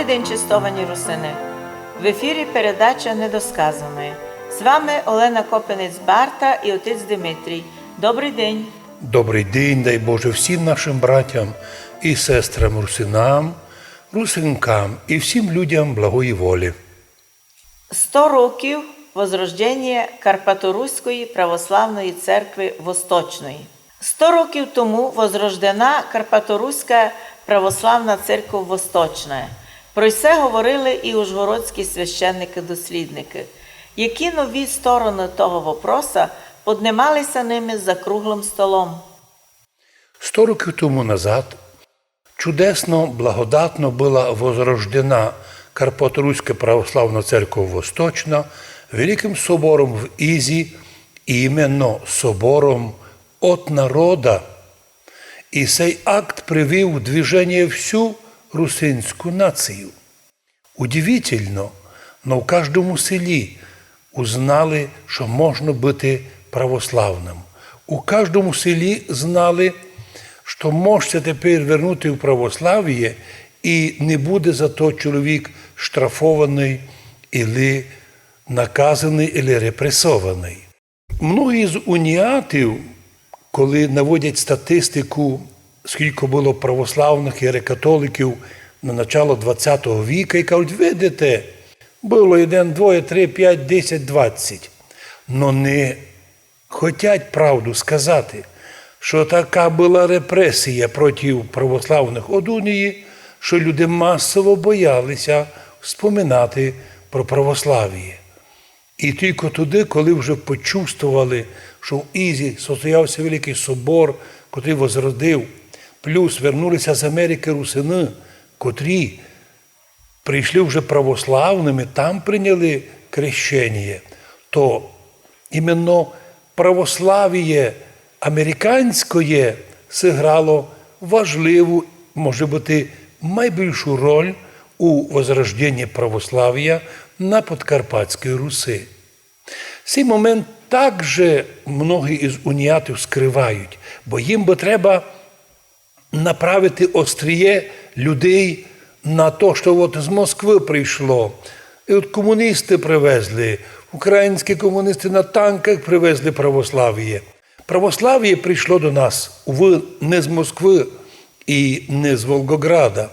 день, чистовані русини! В ефірі передача «Недосказане». З вами Олена Копенець-Барта і отець Димитрій. Добрий день! Добрий день, дай Боже, всім нашим братям і сестрам русинам, русинкам і всім людям благої волі. 100 років возрождення Карпаторуської православної церкви Восточної. 100 років тому возрождена Карпаторуська православна церква Восточна. Про це говорили і ужгородські священники-дослідники. Які нові сторони того вопроса піднімалися ними за круглим столом? 100 років тому назад чудесно, благодатно була возрождена Карпаторуська православна церква Восточна Великим собором в Ізі, іменно собором от народа. І цей акт привів в движение всю русинську націю. Удивительно, но в кожному селі узнали, що можна бути православним. У кожному селі знали, що можете тепер вернути в православ'я і не буде за то чоловік штрафований, або наказаний, або репресований. Многі з уніатів, коли наводять статистику, скільки було православних і греко-католиків на начало ХХ віка, і кажуть, видите, було 1, 2, 3, 5, 10, 20. Но не хочуть правду сказати, що така була репресія проти православних од унії, що люди масово боялися вспоминати про православ'я. І тільки туди, коли вже почувствували, що в Ізі состоявся Великий собор, котрий возродив, плюс вернулися з Америки русини, котрі прийшли вже православними, там прийняли крещення, то іменно православ'я американське зіграло важливу, може бути, найбільшу роль у возрожденні православ'я на Подкарпатській Русі. Цей момент також многі із уніатів скривають, бо їм би треба направити остріє людей на те, що от з Москви прийшло, і от комуністи привезли, українські комуністи на танках привезли православ'я. Православ'я прийшло до нас, увы, не з Москви і не з Волгограда,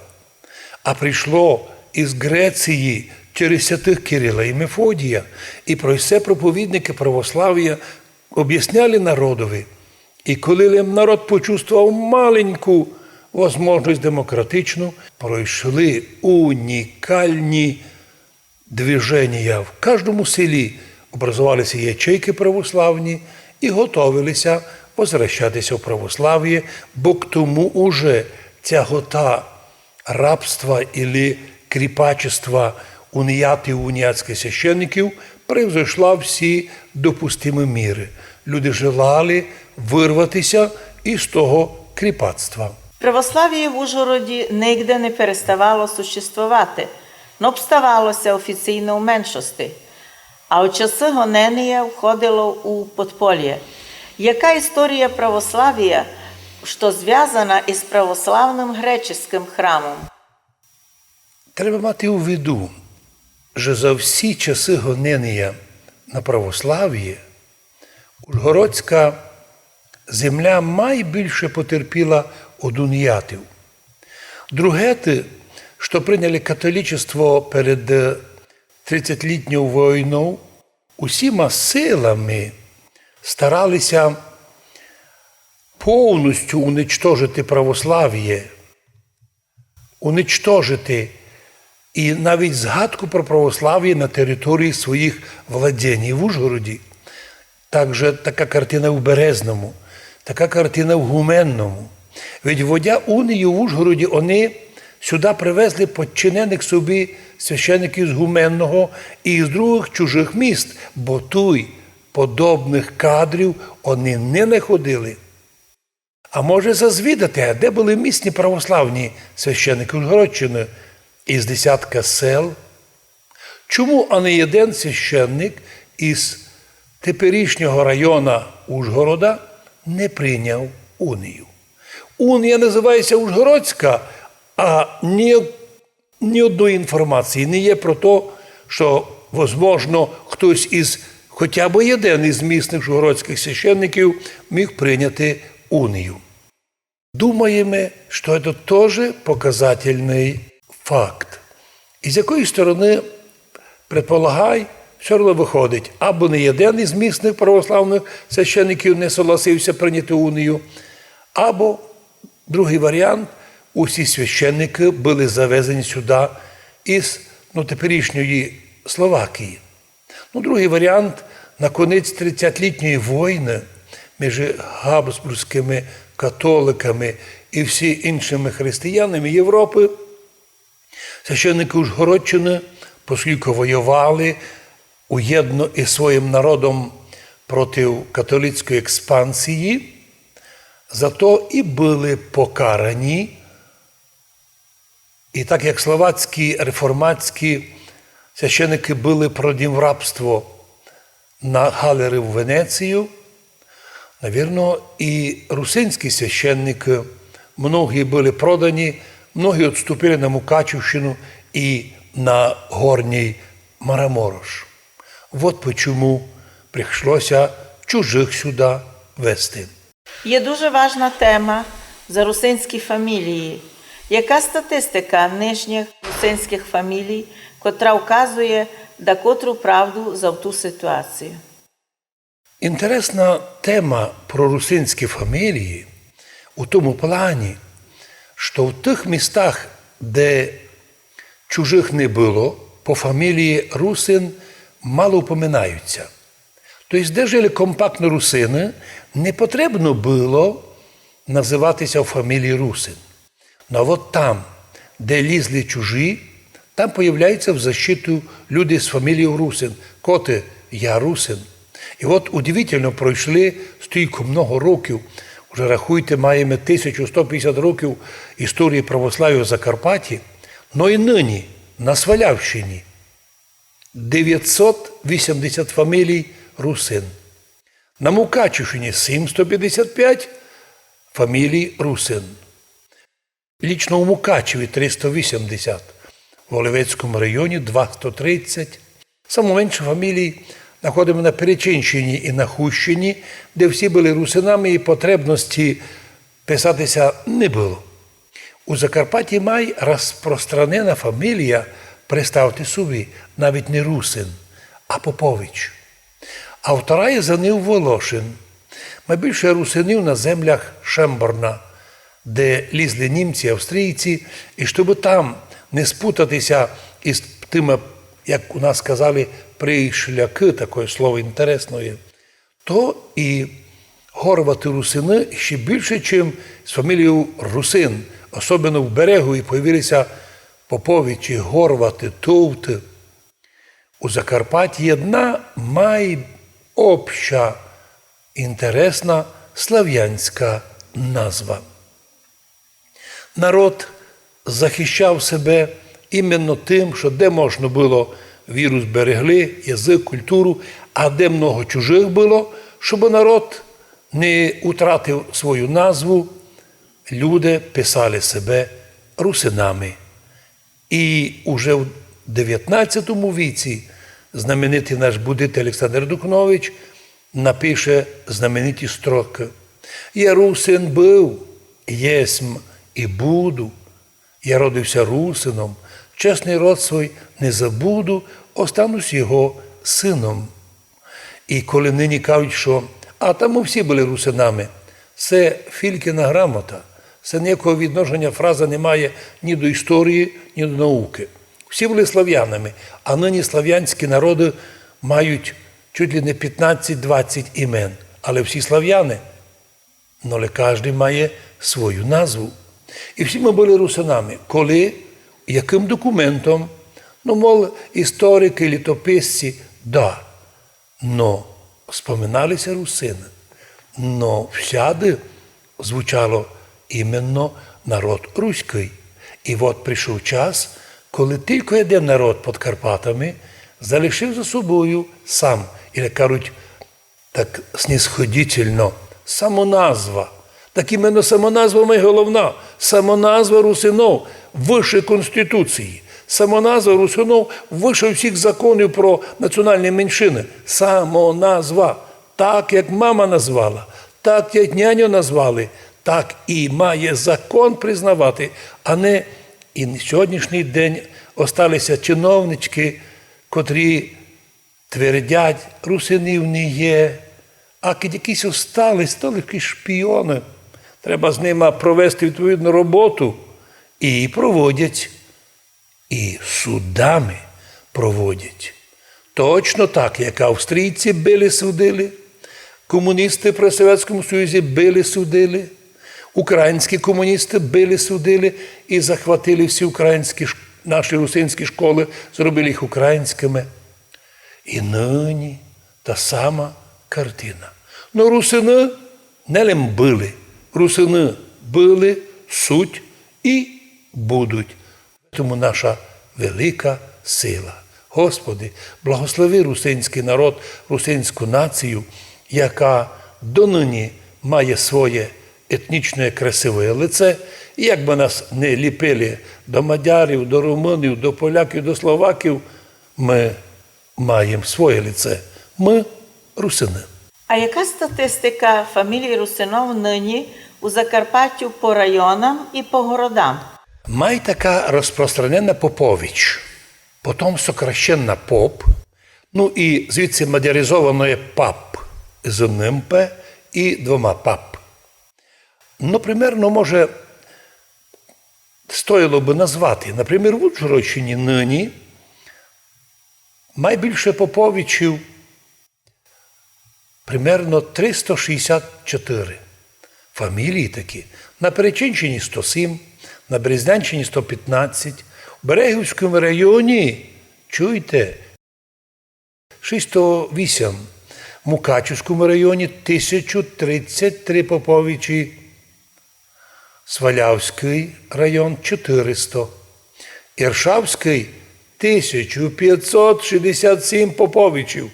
а прийшло із Греції через святих Кирила і Мефодія. І про це проповідники православ'я об'ясняли народові. І коли народ почувствував маленьку можливість демократичну, пройшли унікальні движення. В кожному селі образувалися ячейки православні і готовилися возвращатися в православ'я, бо к тому уже ця гота рабства або кріпачества уніатів, уніатських священників превзойшла всі допустимі міри. Люди желали вирватися із того кріпацтва. Православ'я в Ужгороді нігде не переставало существувати, но обставалося офіційно в меншості, а у часи гонення входило у подполье. Яка історія православ'я, що зв'язана із православним греческим храмом? Треба мати у виду, що за всі часи гонення на православ'я Ужгородська земля найбільше потерпіла від уніатів. Другети, що прийняли католичество перед 30-літньою війною, усіма силами старалися повністю уничтожити православ'я, уничтожити і навіть згадку про православ'я на території своїх владінь. В Ужгороді також така картина в Березному, така картина в Гуменному. Ведь вводя унію в Ужгороді, вони сюди привезли підчинених собі священиків з Гуменного і з других чужих міст, бо туй подобних кадрів вони не находили. А може зазвідати, де були місні православні священики Ужгородщини із десятка сел? Чому а не один священник із теперішнього району Ужгорода не прийняв унію? Унія називається Ужгородська, а не ні одної інформації не є про те, що, можливо, хтось із хоча б один із місних ужгородських священників міг прийняти унію. Думаємо, що це теж показательний факт. І з якої сторони, предполагай, все одно виходить, або не один із місних православних священників не согласився прийняти унію, або, другий варіант, усі священники були завезені сюди із теперішньої Словакії. Другий варіант, на кінець 30-літньої війни між габсбурзькими католиками і всі іншими християнами Європи, священники Ужгородщини, оскільки воювали уєдно із своїм народом проти католицької експансії, зато і були покарані. І так як словацькі реформатські священики були продані в рабство на галери в Венецію, навірно, і русинські священники, многі були продані, многі відступили на Мукачівщину і на Горній Мараморош. Вот почему прийшлося чужих сюди вести. Є дуже важна тема за русинські фамілії. Яка статистика нижніх русинських фамілій, котра вказує на котру правду за ту ситуацію? Інтересна тема про русинські фамілії у тому плані, що в тих містах, де чужих не було, по фамілії русин мало упоминаються. Тобто, де жили компактно русини, не потрібно було називатися у фамілії русин. Но от там, де лізли чужі, там появляються в защиту люди з фамілією русин. Коти, я русин. І от удивительно пройшли стільки много років, вже рахуйте, маємо 1150 років історії православ'я в Закарпатті, но і нині на Свалявщині 980 фамілій русин. На Мукачівщині 755 фамілій русин. Лічно у Мукачеві 380, в Олевецькому районі 230. Саме менше фамілій знаходимо на Перечинщині і на Хущині, де всі були русинами і потребності писатися не було. У Закарпатті має розпространена фамілія, представте собі, навіть не русин, а Попович. А вторая за ним Волошин. Найбільше русинів на землях Шемборна, де лізли німці, австрійці, і щоб там не спутатися із тими, як у нас казали, прийшляки, таке слово інтересне є, то і горвати русини ще більше, ніж з фамілією русин. Особливо в берегу і появилися Поповичі, горвати, товти. У Закарпатті одна найобща, інтересна слав'янська назва. Народ захищав себе іменно тим, що де можна було, віру зберегли, язик, культуру, а де много чужих було, щоб народ не втратив свою назву, люди писали себе русинами. І уже в 19 віці знаменитий наш будитель Олександр Духнович напише знамениті строки. «Я русин був, єсмь і буду, я родився русином, чесний род свій не забуду, останусь його сином». І коли нині кажуть, що «а там ми всі були русинами», це Филькіна грамота, це ніякого відношення фраза не має ні до історії, ні до науки. Всі були слав'янами, а нині слав'янські народи мають чуть ли не 15-20 імен. Але всі слав'яни, але кожен має свою назву. І всі ми були русинами. Коли, яким документом, мов історики, літописці, да, но споминалися русини. Но всяди звучало іменно народ руський. І от прийшов час, коли тільки один народ під Карпатами залишив за собою сам, і кажуть так снисходительно, самоназва. Так іменно самоназва моя головна, самоназва русинов, вище Конституції. Самоназва русинов вище всіх законів про національні меншини. Самоназва. Так, як мама назвала, так, як няню назвали, так і має закон признавати, а не і на сьогоднішній день осталися чиновнички, котрі твердять, русинів не є, а коли якісь остались, то лише шпіони. Треба з ними провести відповідну роботу. І проводять, і судами проводять. Точно так, як австрійці били, судили, комуністи при Совєтському Союзі били, судили, українські комуністи били, судили і захватили всі українські, наші русинські школи, зробили їх українськими. І нині та сама картина. Но русини не лим били, русини били, суть і будуть. Тому наша велика сила. Господи, благослови русинський народ, русинську націю, яка донині має своє етнічне красиве лице. І як би нас не ліпили до мадярів, до румунів, до поляків, до словаків, ми маємо своє лице. Ми русини. А яка статистика фамілій русинов нині у Закарпаттю по районам і по городам? Май така розпространена Попович, потім сокращенна Поп, ну і звідси мадяризовано є Пап з одним П і двома Пап. Ну, примерно, може, стоїло би назвати, наприклад, в Ужгородщині нині найбільше Поповичів примерно 364 фамілії такі. На Перечинщині 107, на Березнянщині 115, у Берегівському районі, чуєте, 608, в Мукачівському районі 1033 Поповичі, Свалявський район 400, Іршавський 1567 Поповичів.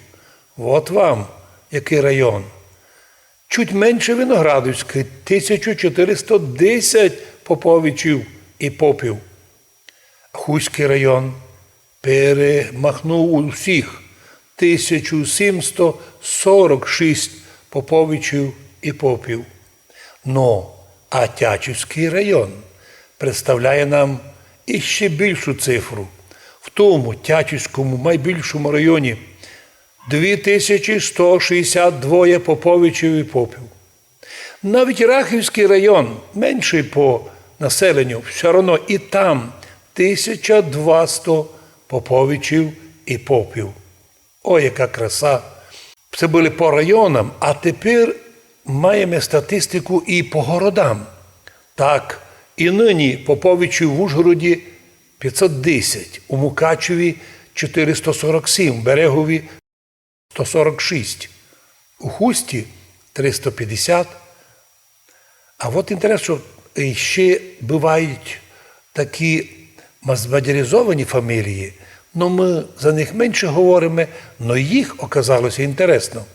От вам який район. Чуть менше Виноградівський 1410 Поповичів і попів. Хуський район перемахнув усіх 1746 Поповичів і попів. Но а Тячівський район представляє нам іще більшу цифру. В тому Тячівському найбільшому районі 2162 Поповичів і попів. Навіть Рахівський район, менший по населенню, все одно і там 1200 Поповичів і попів. О, яка краса! Це були по районам, а тепер маємо статистику і по городам. Так, і нині Поповичів в Ужгороді 510, у Мукачеві 447, в Берегові 146, у Хусті 350. А от інтересно, що ще бувають такі мадяризовані фамілії, але ми за них менше говоримо, але їх оказалося інтересно.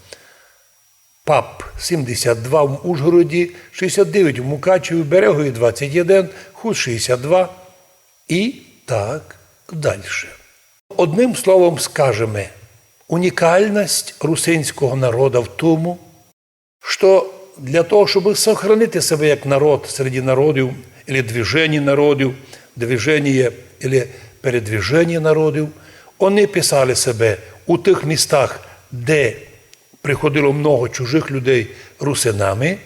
Пап 72 в Ужгороді, 69 в Мукачеві, в Берегові 21, Хуст 62 і так далі. Одним словом скажемо, унікальність русинського народу в тому, що для того, щоб сохранити себе як народ серед народів, або движення народів, движення або передвиження народів, вони писали себе у тих містах, де приходило много чужих людей русинами,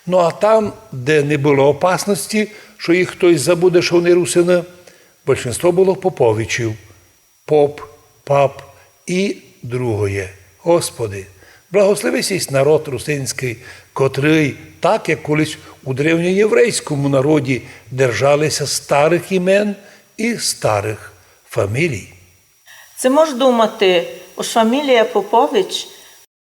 ну а там, де не було опасності, що їх хтось забуде, що вони русини, більшість було поповичів, поп, пап і другое. Господи, благослови сість народ русинський, котрий, так як колись у древньоєврейському народі держалися старих імен і старих фамілій. Це можна думати, що фамілія Попович –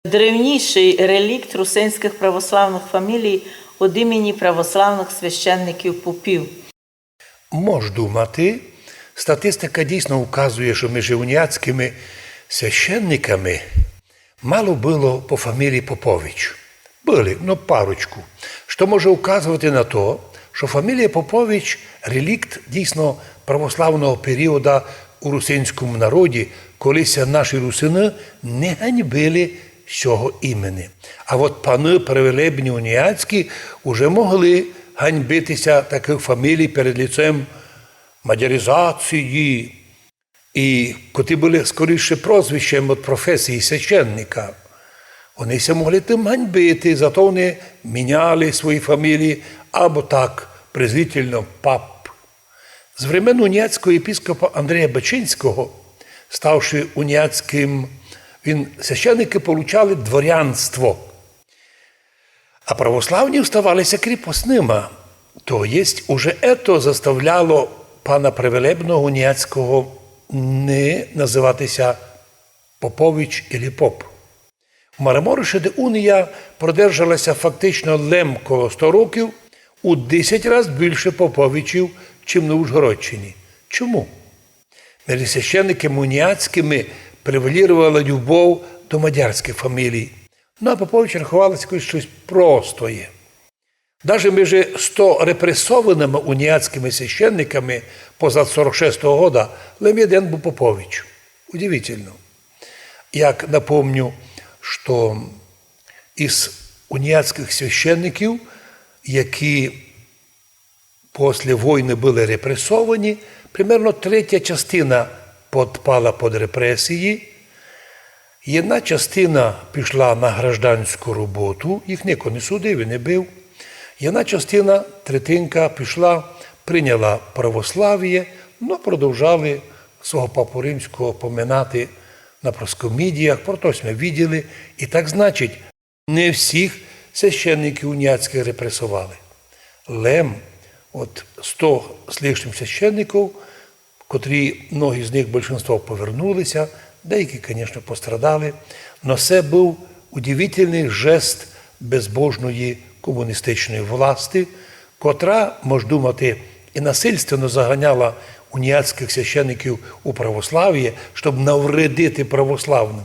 древніший релікт русинських православних фамілій від імені православних священників попів. Можна думати, статистика дійсно вказує, що між уніатськими священниками мало було по фамілії Попович. Були, ну парочку, що може вказувати на те, що фамілія Попович – релікт дійсно православного періоду у русинському народі, колись наші русини не ганьбили цього імені. А от пани привілебні уніяцькі вже могли ганьбитися таких фамілій перед лицем мадяризації, і коти були скоріше прозвищем від професії священника. Вони ся могли тим ганьбити, зато вони міняли свої фамілії або так презрительно пап. З времен уніяцького єпископа Андрія Бачинського, ставши уніяцьким, священники получали дворянство, а православні ставалися кріпосними. То єсть уже ето заставляло пана привілебного уніяцького не називатися Попович або поп. В Марамориші, де унія продержалася фактично лем коло 100 років, у 10 разів більше поповичів, чим на Ужгородщині. Чому? Між священниками уніяцькими превалірувала любов до мадярських фамілій. Ну, а Попович рахувалося щось простое. Навіть між 100 репресованими уніяцькими священниками поза 46-го года лише один був Попович. Удивительно. Як напомню, що із уніяцьких священників, які після війни були репресовані, примерно третя частина підпала під репресії, одна частина пішла на гражданську роботу, їх ніхто не судив і не бив. Одна частина, третинка, пішла, прийняла православ'я, але продовжали свого папу римського поминати на проскомідіях, про то ми бачили. І так значить, не всіх священників уніяцьких репресували. Лем, от 100 з лишнім священників, котрі, многі з них, більшість повернулися, деякі, звісно, пострадали, але це був удивительний жест безбожної комуністичної власти, котра, можна думати, і насильственно заганяла уніяцьких священників у православ'я, щоб навредити православним.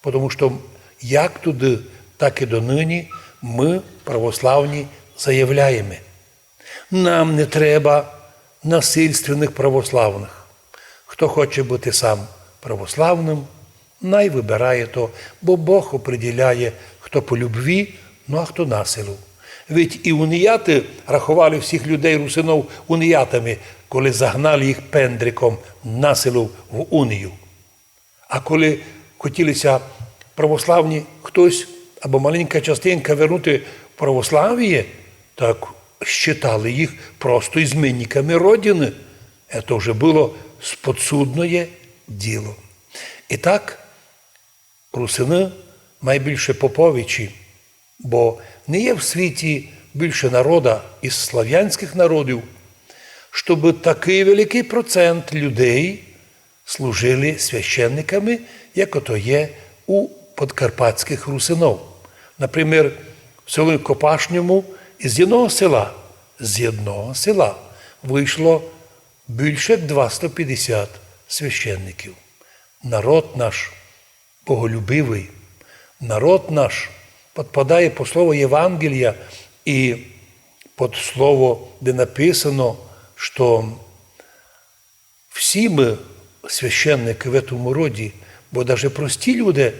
Тому що як туди, так і донині ми, православні, заявляємо. Нам не треба насильственних православних. Хто хоче бути сам православним, най вибирає то, бо Бог определяє, хто по любві, ну а хто на силу. Ведь і уніяти рахували всіх людей русинов уніятами, коли загнали їх пендриком на силу в унію. А коли хотілися православні хтось або маленька частинка вернути в православ'я, так считали їх просто ізменниками Родини. Це вже було сподсудне діло. І так, русини найбільше поповичі, бо не є в світі більше народа із слав'янських народів, щоб такий великий процент людей служили священниками, як ото є у подкарпатських русинов. Наприклад, в селі Копашньому з одного села вийшло більше 250 священників. Народ наш боголюбивий, народ наш підпадає по слову Євангелія і під слово, де написано, що всі ми священники в цьому роді, бо навіть прості люди,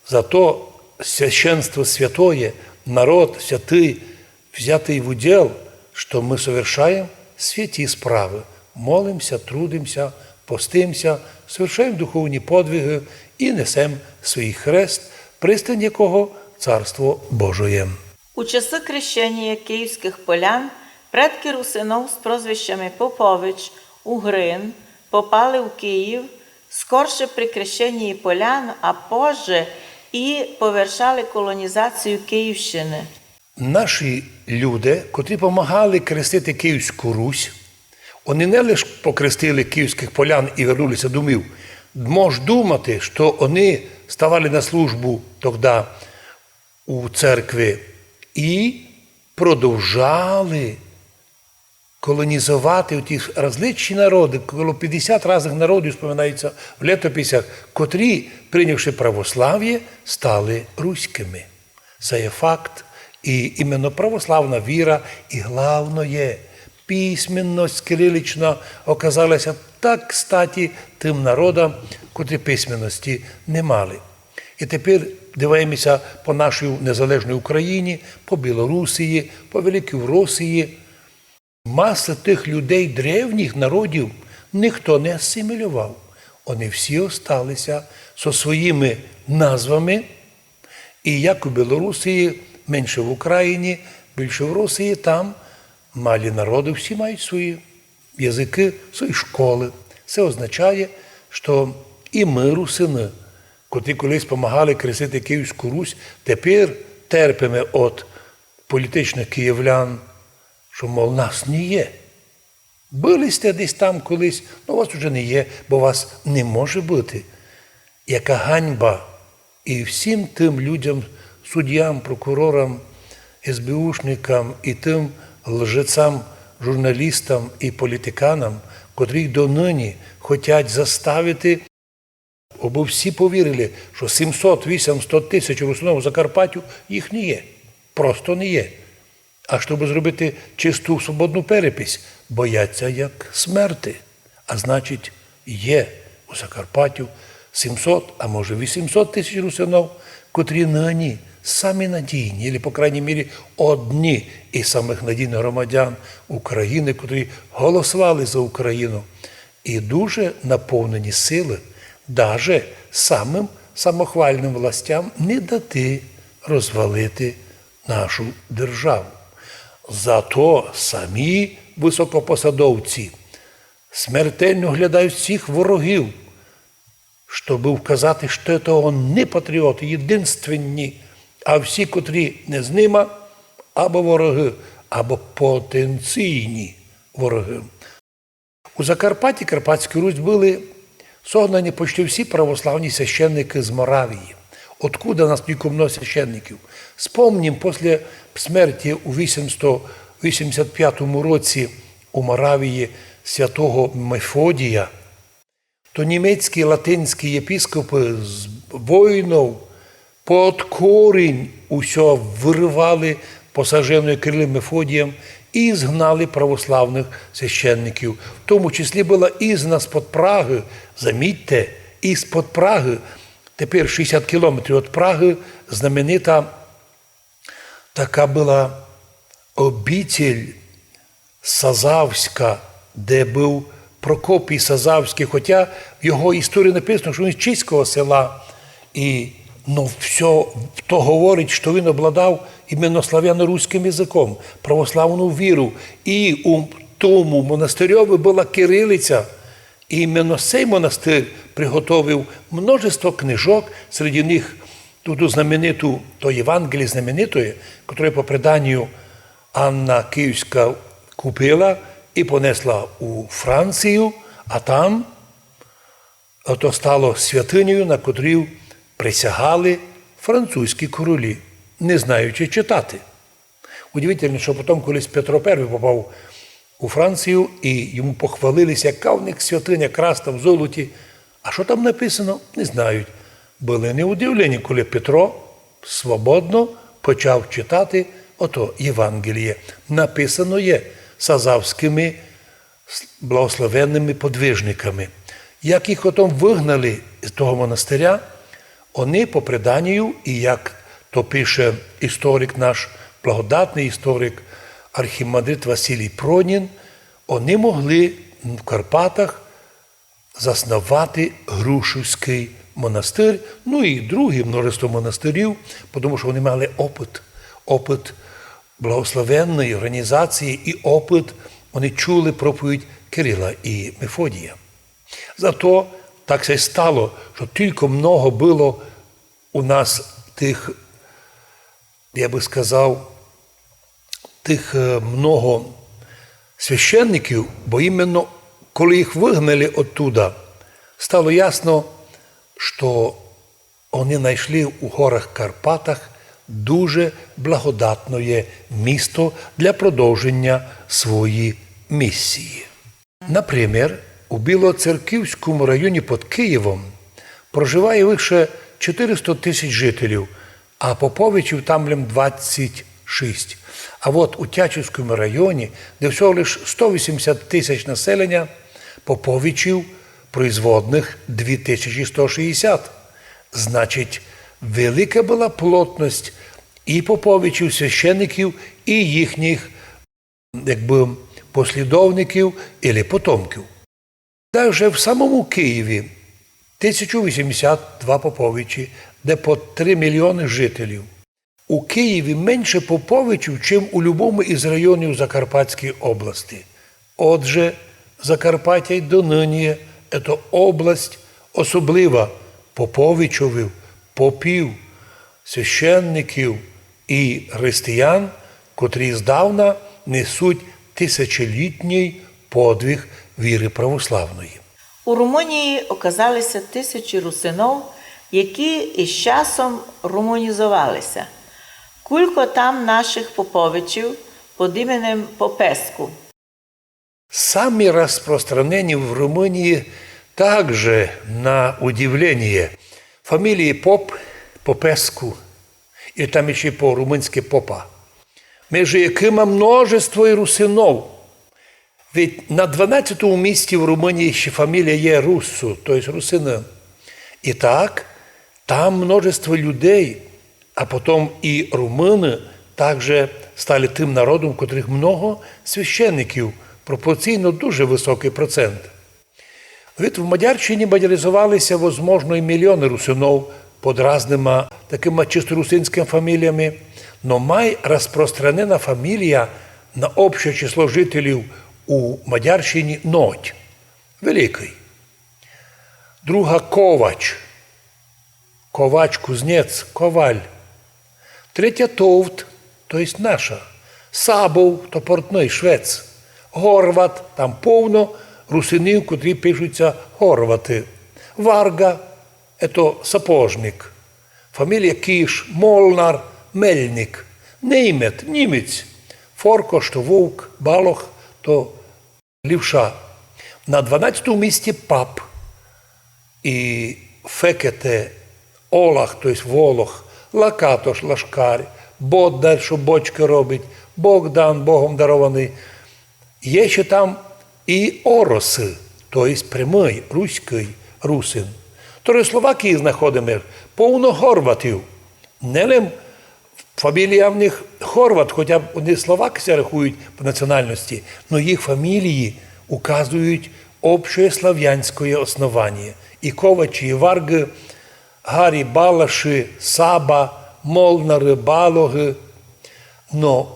зато священство святое, народ святий, взятий в уділ, що ми совершаємо святі справи, молимося, трудимося, постимося, совершаємо духовні подвиги і несемо свій хрест, пристань якого Царство Божоє. У часи крещення київських полян предки русинов з прозвищами Попович, Угрин попали в Київ скорше при крещенні полян, а позже і повершали колонізацію Київщини. Наші люди, котрі допомагали крестити Київську Русь, вони не лише покрестили київських полян і вернулися домів. Мож думати, що вони ставали на службу тоді у церкві і продовжали колонізувати ті различні народи, коло 50 різних народів, споминається в літописях, котрі, прийнявши православ'я, стали руськими. Це є факт. І іменно православна віра, і головне, письменность кирилічна оказалася так кстаті тим народам, котрі письменності не мали. І тепер дивимося по нашій незалежній Україні, по Білорусії, по Великій Росії. Маса тих людей, древніх народів, ніхто не асимілював. Вони всі осталися зі своїми назвами. І як у Білорусі, менше в Україні, більше в Росії, там малі народи всі мають свої язики, свої школи. Це означає, що і ми, русини, котрі колись допомагали кресити Київську Русь, тепер терпимо від політичних київлян, що, мов, нас не є. Були сте десь там колись, але вас вже не є, бо вас не може бути. Яка ганьба і всім тим людям, суддям, прокурорам, СБУшникам і тим лжецам, журналістам і політиканам, котрі донині хочуть заставити, аби всі повірили, що 700-800 тисяч русинів у Закарпаттю їх не є. Просто не є. А щоб зробити чисту свободну перепись, бояться як смерти. А значить, є у Закарпаттю 700, а може 800 тисяч русинів, котрі нині самі надійні, або, по крайній мірі, одні із самих надійних громадян України, котрі голосували за Україну, і дуже наповнені сили, навіть самим самохвальним властям не дати розвалити нашу державу. Зато самі високопосадовці смертельно глядають всіх ворогів, щоб вказати, що це не патріоти, єдинственні, а всі, котрі не з ними, або вороги, або потенційні вороги. У Закарпатті, Карпатській Русь були согнані почти всі православні священники з Моравії. Откуда нас стільки много священників? Спомнім, після смерті у 885 році у Моравії святого Мефодія, то німецькі і латинські єпископи з воїнів під корінь усього виривали посаженою Кирилом Мефодієм і згнали православних священників. В тому числі була ізгнана з-під Праги, замітьте, із-під Праги, тепер 60 кілометрів від Праги, знаменита така була обитель Сазавська, де був Прокопій Сазавський, хоча в його історії написано, що він з чеського села, і все то говорить, що він обладав іменно славяно-руським язиком, православну віру. І у тому монастирьові була кирилиця. І іменно цей монастир приготовив множество книжок, серед них ту знамениту, то Євангеліє знаменитої, яке по преданню Анна Київська купила і понесла у Францію, а там то стало святинею, на котрій присягали французькі королі, не знаючи читати. Удивительно, що потім колись Петро І попав у Францію, і йому похвалилися, яка в них святиня, красна в золоті. А що там написано, не знають. Були не удивлені, коли Петро свободно почав читати ото Євангеліє. Написано є сазавськими благословенними подвижниками. Як їх потім вигнали з того монастиря, вони по преданню, і як то пише історик наш, благодатний історик, архімандрит Василій Пронін, вони могли в Карпатах заснувати Грушівський монастир, ну і друге множество монастирів, тому що вони мали опит благословенної організації і опит, вони чули проповідь Кирила і Мефодія. Зато так се стало, що тільки много було у нас тих, я би сказав, тих много священників, бо іменно коли їх вигнали оттуда, стало ясно, що вони знайшли у горах Карпатах дуже благодатне місто для продовження своєї місії. Наприклад, у Білоцерківському районі під Києвом проживає лише 400 тисяч жителів, а поповичів там 26 6. А от у Тячівському районі, де всього лише 180 тисяч населення, поповичів производних 2160. Значить, велика була плотність і поповичів, священників, і їхніх, послідовників або потомків. Даже в самому Києві 1082 поповичі, де по 3 мільйони жителів. У Києві менше поповичів, чим у будь-якому із районів Закарпатської області. Отже, Закарпаття й донині – це область особлива поповичів, попів, священників і християн, котрі здавна несуть тисячолітній подвиг віри православної. У Румунії оказалися тисячі русинов, які із часом румунізувалися. Кілько там наших поповичів під іменем Попеску. Самі розпространені в Румунії также, на удивление, фамилии Поп, Попеску, и там еще по-румынски Попа. Между якими множество і русинов. Ведь на 12-му місці в Румунії ще фамілія є Руссу, тобто русинин. І так, там множество людей, а потім і румуни також стали тим народом, у котрих много священників, пропорційно дуже високий процент. Ведь в Мадярщині мадяризувалися, возможно, і мільйони русинов під різними такими чисто русинськими фаміліями, но май розпространена фамілія на общее число жителів у Мадярщині Ноть, великий. Друга Ковач, Ковач, кузнець, коваль. Третя Товт, то есть наша. Сабов, то портний, швець. Горват, там повно русинів, котрі пишуться горвати. Варга, це сапожник. Фамілія Кіш, Молнар, Мельник. Неймет, німець. Форкош, то вовк, Балох, то лівша. На 12-му місці Пап. І Фекете, Олах, тобто Волох, Лакатош, Лашкар, Боддар, що бочки робить, Богдан, Богом дарований. Є ще там і Ороси, тобто прямий, руський, русин. Тож в Словакії знаходимо повно хорватів. Не лим фамілія в них хорват, хоча вони словаки рахують по національності, але їх фамілії указують общее славянське основання. І Ковачі, і Варги, Гарі, Балаші, Саба, Молнари, Балоги. Но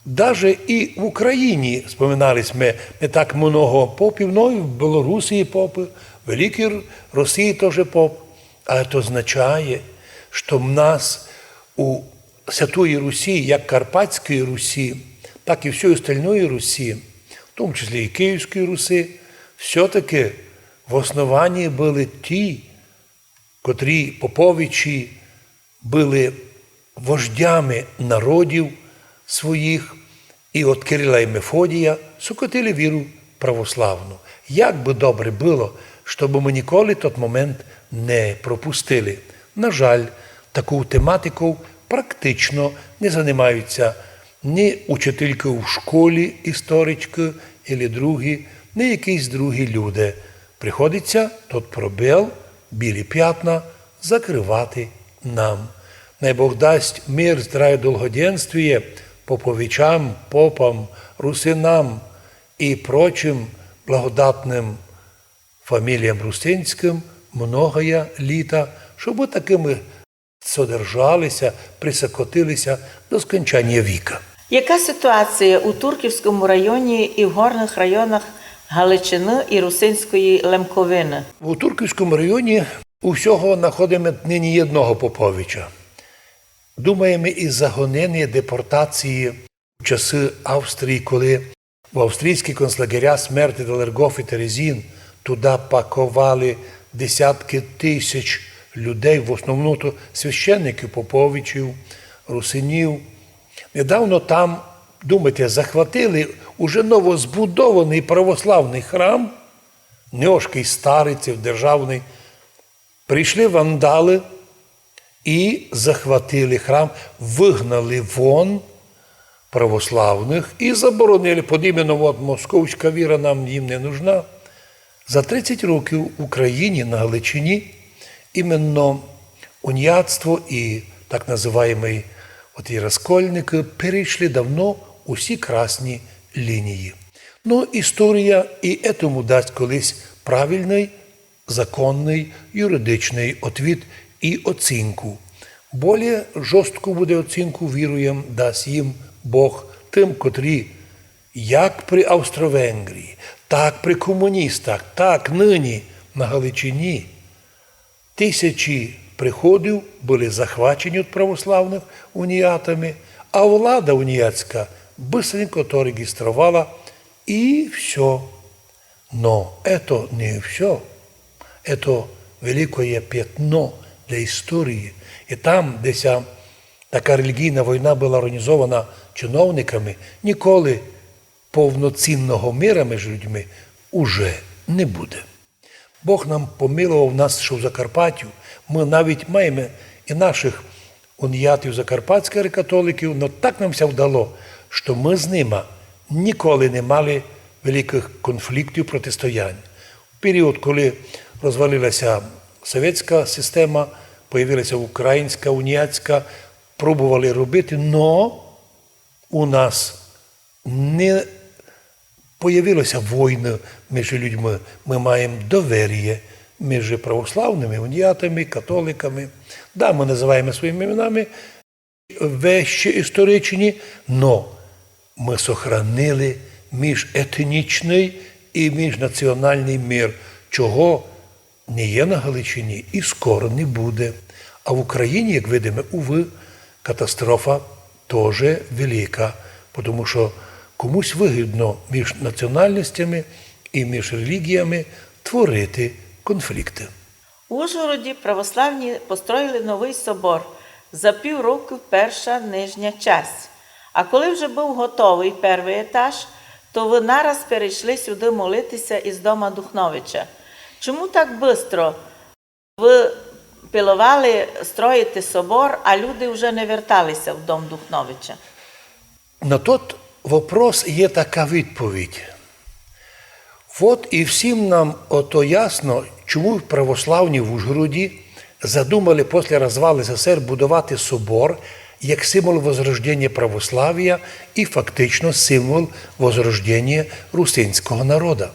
даже і в Україні вспоминались ми не так много попів, но і в Білорусі попи, в Великій Росії теж поп. А це означає, що в нас у Святої Русі, як Карпатської Русі, так і всієї остальної Русі, в тому числі і Київської Руси, все-таки в основанні були ті, котрі поповичі були вождями народів своїх, і от Кирила і Мефодія сукотили віру православну. Як би добре було, щоб ми ніколи той момент не пропустили. На жаль, таку тематику практично не займаються ні учительки в школі, історички, або другі, ні якісь другі люди. Приходиться тот пробіл, білі п'ятна закривати нам. Най Бог дасть мир, здрав'я, долгоденствие поповичам, попам, русинам і прочим благодатним фаміліям русинським многое літа, щоб такими содержалися, присокотилися до скончання віка. Яка ситуація у Турківському районі і в горних районах Галичини і Русинської Лемковини? У Турківському районі усього знаходимо нині одного поповича. Думаємо, із загонення депортації в часи Австрії, коли в австрійські концлагеря смерті Делергоф і Терезін туди пакували десятки тисяч людей, в основному то священників, поповичів, русинів. Недавно там, думаєте, захватили уже новозбудований православний храм, Ньошкий Стариців, державний. Прийшли вандали і захватили храм, вигнали вон православних і заборонили під іменем от московська віра нам їм не нужна. За 30 років в Україні на Галичині іменно уніатство і так називаємо оті розкольники перейшли давно усі красні лінії. Ну, історія і этому дасть колись правильний, законний, юридичний отвіт і оцінку. Более жорстку буде оцінку, віруємо, дасть їм Бог тим, котрі як при Австро-Венгрії, так при комуністах, так нині на Галичині тисячі приходів були захвачені від православних уніатами, а влада уніатська быстренько то реєструвала і все. Но это не все. Это великое пятно для історії. І там, де ця така релігійна війна була організована чиновниками, ніколи повноцінного мира між людьми уже не буде. Бог нам помилував нас, що в Закарпаттю ми навіть маємо і наших уніатів закарпатських католиків, але так нам все вдало, що ми з ними ніколи не мали великих конфліктів, протистоянь. В період, коли розвалилася совєтська система, появилася українська, уніатська, пробували робити, но у нас не появилася війна між людьми. Ми маємо довір'я між православними, уніатами, католиками. Да, ми називаємо своїми іменами вещі історичні, но ми сохранили міжетнічний і міжнаціональний мир, чого не є на Галичині і скоро не буде. А в Україні, як видимо, уви, катастрофа теж велика, тому що комусь вигідно між національностями і між релігіями творити конфлікти. У Ужгороді православні построїли новий собор за півроку перша нижня часть. А коли вже був готовий перший етаж, то ви нараз перейшли сюди молитися із дома Духновича. Чому так швидко ви пилували строїти собор, а люди вже не верталися в дом Духновича? На тот вопрос є така відповідь. От і всім нам ото ясно, чому православні в Ужгороді задумали після розвалу СССР будувати собор як символ возрождення православ'я і фактично символ возрождення русинського народу.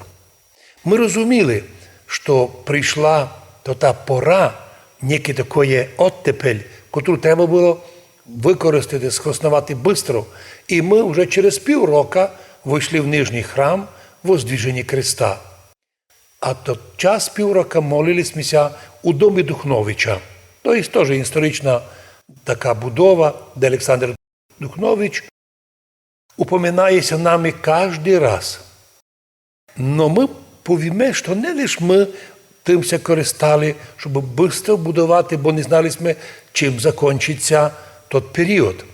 Ми розуміли, що прийшла та пора, некий такий оттепель, яку треба було використати, схоснувати швидко. І ми вже через півроку вийшли в нижній храм Воздвіження Христа. А тот час півроку молилися у домі Духновича. Тобто теж історична така будова, де Олександр Духнович упоминається нами кожен раз. Но ми повімо, що не лише ми тимся користали, щоб швидко будувати, бо не знали ми, чим закінчиться тот період.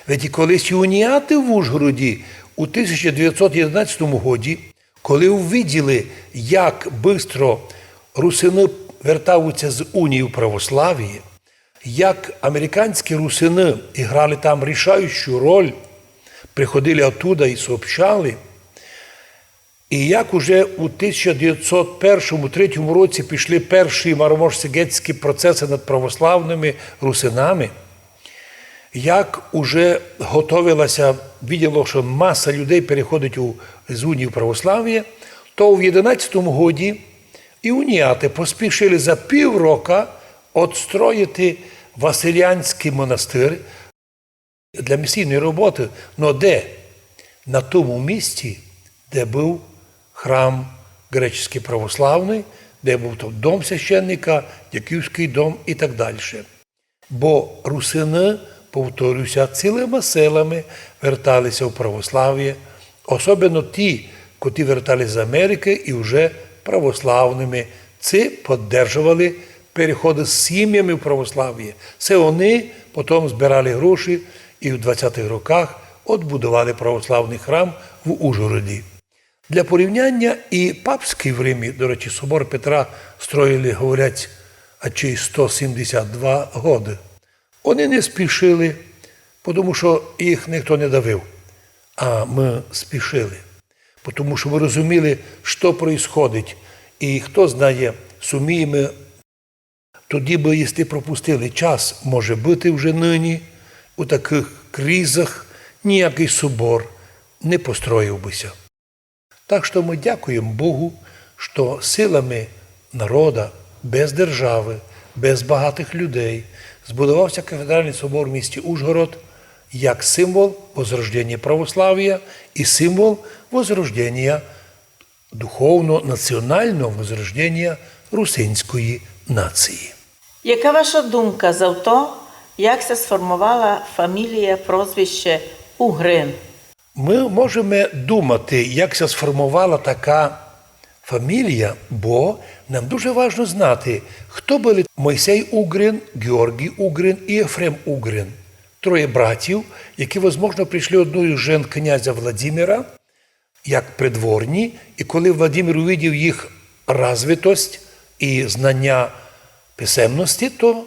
Ведь і колись уніати в Ужгороді у 1911 році, коли увиділи, як швидко русини вертаються з унії в православ'я, як американські русини грали там рішаючу роль, приходили оттуда і сообщали, і як уже у 1901-1903 році пішли перші мармуж-сигетські процеси над православними русинами, як уже готовилася, виділо, що маса людей переходить з унії в православ'я, то в 11 році і уніати поспішили за півроку відстроїти Василянський монастир для місійної роботи. Но де? На тому місці, де був храм греческий православний, де був дом священника, Дяківський дом і так далі. Бо русини, повторюся, цілими силами верталися в православ'я, особливо ті, котрі верталися з Америки і вже православними. Ці підтримували переходи з сім'ями в православ'я. Це вони потім збирали гроші і в 20-х роках відбудували православний храм в Ужгороді. Для порівняння і папський в Римі, до речі, собор Петра строїли, говорять, а чи 172 роки. Вони не спішили, тому що їх ніхто не давив. а ми спішили. Тому що ми розуміли, що відбувається. І хто знає, суміємо, тоді би, якщо пропустили час, може бути вже нині, у таких кризах ніякий собор не построїв бися. Так що ми дякуємо Богу, що силами народа, без держави, без багатих людей збудувався кафедральний собор в місті Ужгород як символ возрождення православ'я і символ возрождення духовно-національного возрождення русинської нації. Яка ваша думка за то, як се сформувала фамілія прозвище Угрин? Ми можемо думати, як се сформувала така фамілія, бо нам дуже важливо знати, хто були Мойсей Угрин, Георгій Угрин і Єфрем Угрин. Троє братів, які, можливо, прийшли одною з жен князя Владимира, як придворні, і коли Владимир увидів їх розвитость і знання писемності, то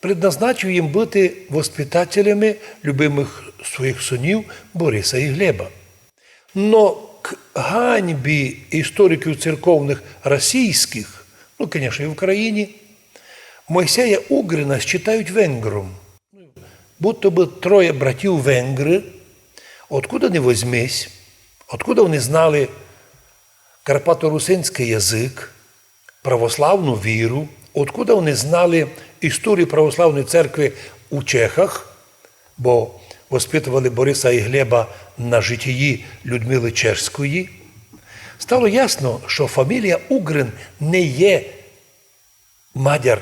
предназначив їм бути воспитателями любимих своїх синів Бориса і Глеба. Но к ганьбі істориків церковних російських, звісно, і в Україні, Мойсея Угрина вважають венгром. Будто би троє братів венгри, откуда не возьмись, откуда вони знали карпато-русинський язик, православну віру, откуда вони знали історію православної церкви у Чехах, бо воспитували Бориса і Глеба на житті Людмили Чешської. Стало ясно, що фамілія Угрин не є мадяр.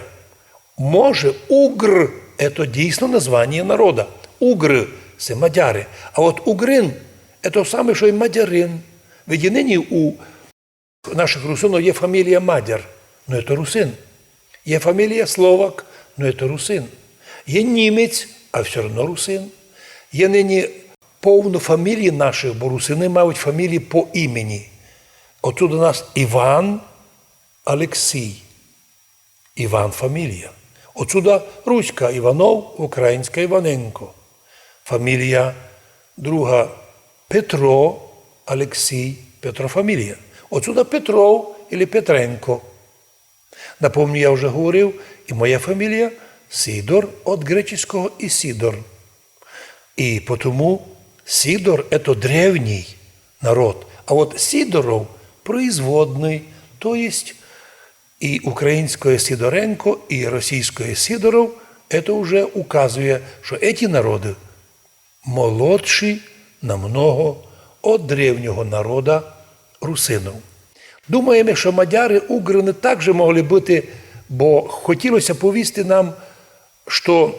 Може, Угр – це дійсно названня народу. Угри – це мадяри. А от Угрин – це те саме, що і мадярин. Ведь і нині у наших русинів є фамілія мадяр, але це русин. Є фамілія словак, але це русин. Є німець, а все одно русин. Є нині повно фамілії наших, бо русини мають фамілії по імені. Отут у нас Іван Олексій. Іван фамілія. Отсюда руська Іванов, українська Іваненко. Фамілія друга Петро, Олексій, Петро фамілія. Отсюда Петров або Петренко. Напомню, я вже говорив, і моя фамілія Сидор, від греческого Ісидор. І тому Сидор – це древній народ. А от Сидоров – производний, то есть і українською Сидоренко, і російською Сидоров, це вже указує, що ці народи молодші намного від древнього народу русинів. Думаємо, що мадяри, угрини також могли бути, бо хотілося повісти нам, що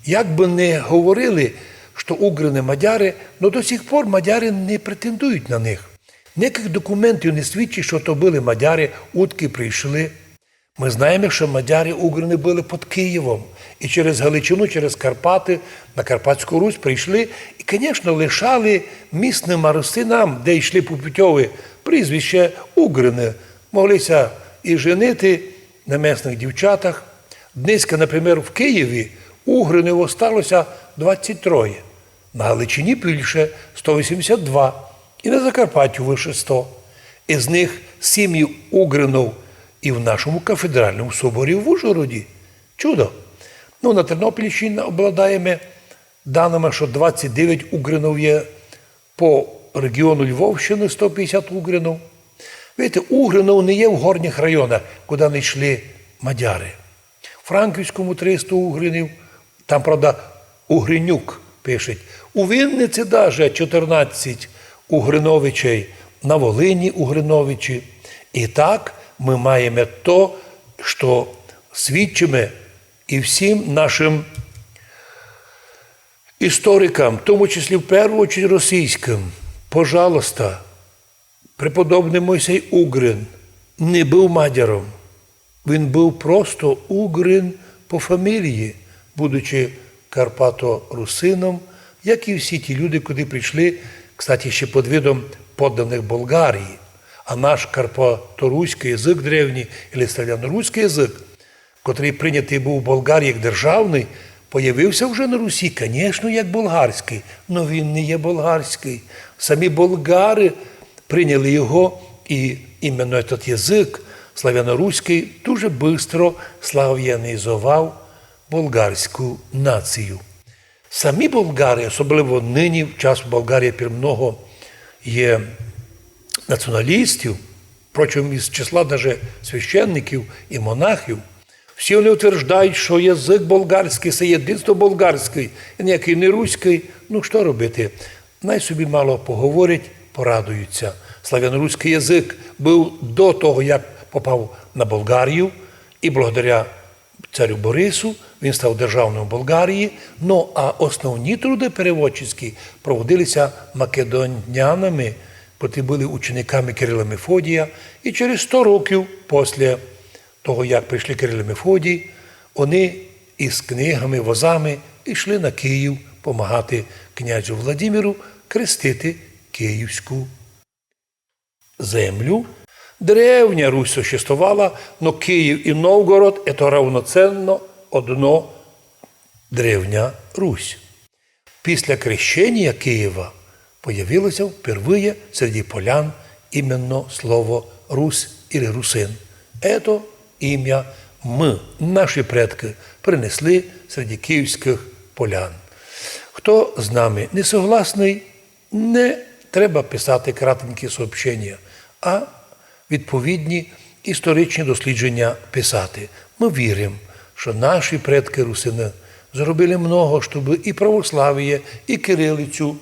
як би не говорили, що угрини мадяри, але до сих пор мадяри не претендують на них. Ніяких документів не свідчить, що то були мадяри, утки прийшли. Ми знаємо, що мадяри угрини були під Києвом. І через Галичину, через Карпати, на Карпатську Русь прийшли. І, звісно, лишали місним русинам, де йшли Попутьові, прізвище угрини. Моглися і женити на місних дівчатах. Днеска, наприклад, в Києві угринів осталося 23. На Галичині більше – 182. І на Закарпаттю вище 100. Із них 7 угринів і в нашому кафедральному соборі в Ужгороді. Чудо! На Тернопільщині обладаємо даними, що 29 угринів є по регіону Львовщини, 150 угринів. Видите, угринів не є в горних районах, куди не йшли мадяри. В Франківському 300 угринів, там, правда, Угринюк пишуть. У Вінниці навіть 14 угриновичей, на Волині угриновичі. І так ми маємо то, що свідчимо і всім нашим історикам, в тому числі в першу чергу російським. Пожалуйста, преподобний Мойсей Угрин не був мадяром. Він був просто угрин по фамілії, будучи карпато-русином, як і всі ті люди, куди прийшли, кстати, ще під видом подданих Болгарії. А наш карпато-руський язик древній, або славяно-руський язик, котрий прийнятий був в Болгарії як державний, появився вже на Русі, звісно, як болгарський, але він не є болгарський. Самі болгари прийняли його, і іменно цей язик славяно-руський дуже швидко слав'янізував болгарську націю. Самі болгари, особливо нині, в час в Болгарії много є націоналістів, впрочем, із числа навіть священників і монахів, всі вони утверждають, що язик болгарський – це єдинство болгарський, ніякий не руський. Ну, що робити? Най собі мало поговорять, порадуються. Славяно-руський язик був до того, як попав на Болгарію, і благодаря царю Борису він став державним в Болгарії. Ну, а основні труди переводчицькі проводилися македонянами, котрі були учениками Кирила Мефодія. І через 100 років після того, як прийшли Кирил і Мефодій, вони із книгами, возами йшли на Київ допомагати князю Владимиру крестити київську землю. Древня Русь существувала, но Київ і Новгород – це равноценно одно древня Русь. Після крещення Києва появилося впервые серед полян іменно слово «Русь» или «Русин». Это ім'я ми, наші предки, принесли серед київських полян. Хто з нами не согласний, не треба писати кратенькі сообщення, а відповідні історичні дослідження писати. Ми віримо, що наші предки русини зробили много, щоб і православ'я, і кирилицю,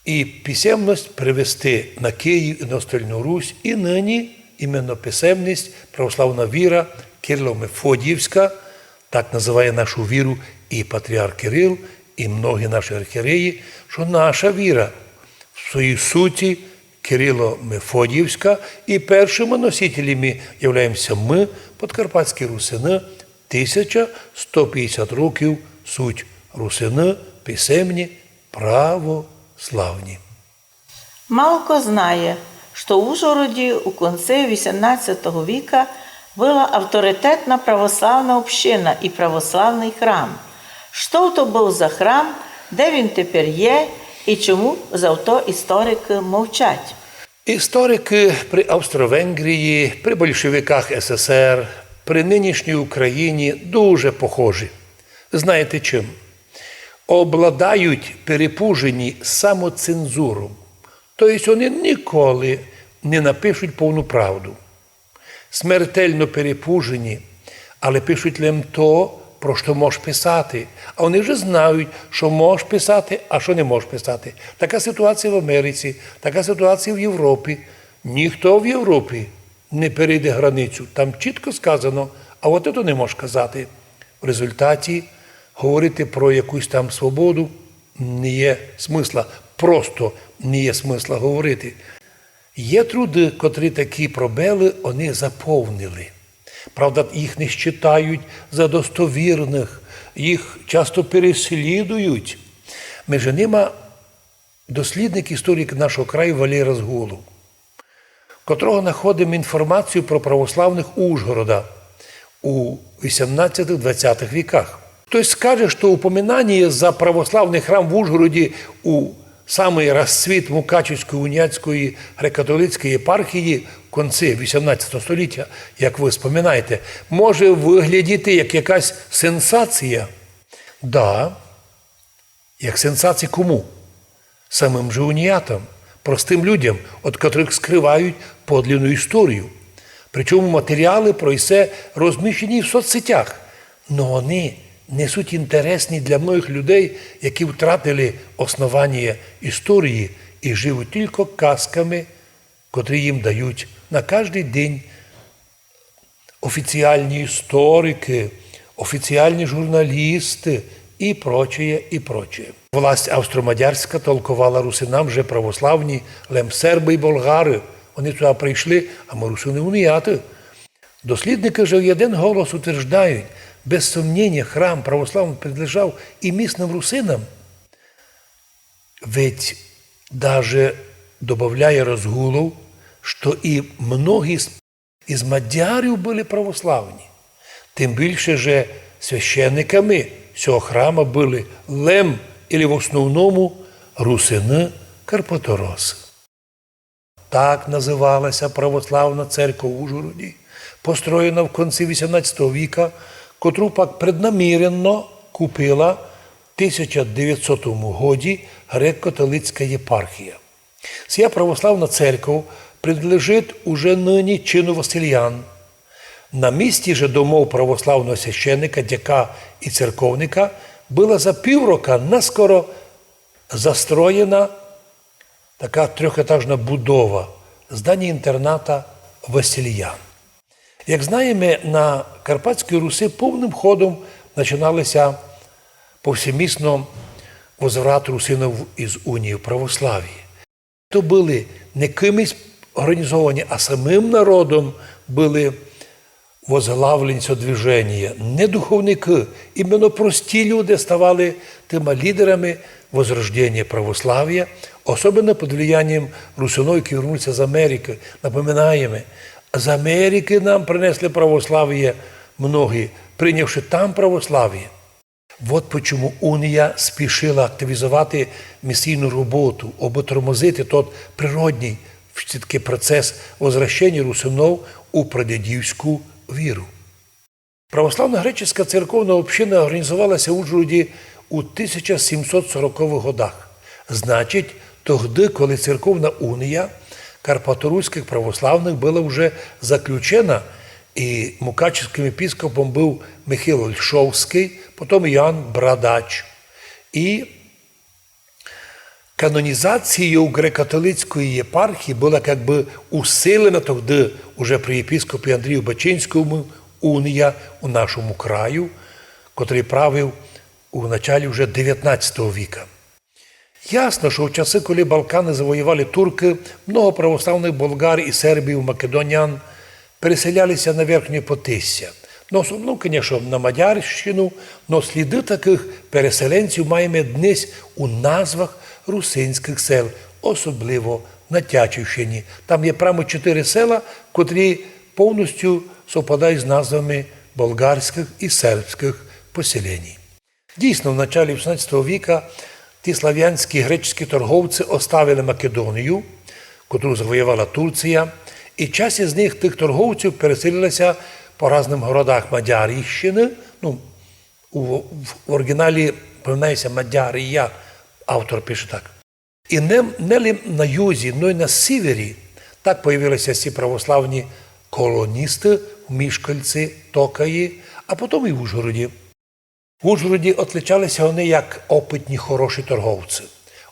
і писемність привести на Київ і на Остальну Русь, і нині іменно писемність, православна віра Кирило-Мефодіївська, так називає нашу віру і патріарх Кирил, і многі наші архієреї, що наша віра в своїй суті Кирило-Мефодіївська, і першими носителями являємося ми, подкарпатські русини, 1150 років суть русини, писемні, православні. Малко знає, что в Ужгороде у конце XVIII века была авторитетна православна община і православний храм. Що то був за храм, де він тепер є і чому завто історики мовчать? Історики при Австро-Венгрії, при большевиках СССР, при нинішній Україні дуже похожі. Знаєте чим? Обладають перепужені самоцензурою. Тобто вони ніколи не напишуть повну правду. Смертельно перепужені, але пишуть лише то, про що можеш писати. А вони вже знають, що можеш писати, а що не можеш писати. Така ситуація в Америці, така ситуація в Європі. Ніхто в Європі не перейде границю. Там чітко сказано, а от це не можеш казати. В результаті говорити про якусь там свободу не є смисла. Просто не є смисла говорити. Є труди, котрі такі пробели вони заповнили. Правда, їх не вважають за достовірних, їх часто переслідують. Між ними дослідник історик нашого краю Валерій Разгулов, котрого знаходимо інформацію про православних Ужгорода у 18-20 віках. Хтось скаже, що упоминання за православний храм в Ужгороді у самий розцвіт Мукачівської уніатської греко-католицької єпархії в кінці 18 століття, як ви споминаєте, може виглядіти як якась сенсація. Да, як сенсація кому? Самим же уніатам, простим людям, від котрих скривають подлинну історію. Причому матеріали про це розміщені в соцсетях, але вони несуть інтересні для многих людей, які втратили основання історії і живуть тільки казками, котрі їм дають на кожен день офіціальні історики, офіціальні журналісти і прочее, і прочее. Власть австро-мадярська толкувала русинам вже православні, лем серби і болгари. Вони туди прийшли, а ми русини уніяти. Дослідники вже в один голос утверждають, без сомнения, храм православный принадлежал и местным русинам. Ведь даже добавляя Разгулов, что и многие из мадярів были православні. Тим більше же священниками цього храма були лем, або в основному русини Карпатороси. Так називалася православна церква в Ужгороді, построєна в кінці XVIII віка, котру пак преднаміренно купила в 1900 годі греко-католицька єпархія. Ця православна церква принадлежить уже нині чину Васильян. На місці же домов православного священника, дяка і церковника була за півроку наскоро застроєна така трьохетажна будова здання інтерната Васильян. Як знаємо, на Карпатській Русі повним ходом починалися повсемісно возврат русинів із унії православ'я. То були не кимось організовані, а самим народом були возглавлені цього движення, не духовники, іменно прості люди ставали тими лідерами возрождення православ'я, особливо під влиянням русинов, які вернулися з Америки. Напоминаємо, з Америки нам принесли православ'я многі, прийнявши там православ'я. От чому унія спішила активізувати місійну роботу, аби тормозити той природній все-таки процес возвращення русинов у прадядівську віру. Православна греческа церковна община організувалася в Ужгороді у 1740-х годах. Значить, тоді, коли церковна унія карпаторуських православних була вже заключена, і мукачівським епіскопом був Михайло Льшовський, потім Іоанн Брадач. І канонізацією греко-католицької єпархії була якби усилена тоді уже при єпіскопі Андрію Бачинському унія у нашому краю, котрий правив у началі вже 19 віка. Ясно, що в часи, коли Балкани завоювали турки, много православних болгар і сербів, македонян переселялися на Верхнє Потисся. Ну, звісно, на Мадярщину, але сліди таких переселенців маємо днесь у назвах русинських сел, особливо на Тячівщині. Там є прямо 4 села, котрі повністю совпадають з назвами болгарських і сербських поселень. Дійсно, в началі 18 віка ті слав'янські греческі торговці оставили Македонію, котру завоювала Турція, і часть із них, тих торговців, переселилися по різним городах Мадярщини. В оригіналі поминається Мадярія, автор пише так. І не на юзі, но й на сівері так появилися ці православні колоністи в Мішкальці, Токаї, а потім і в Ужгороді. В Ужгороді отличалися вони як опитні, хороші торговці,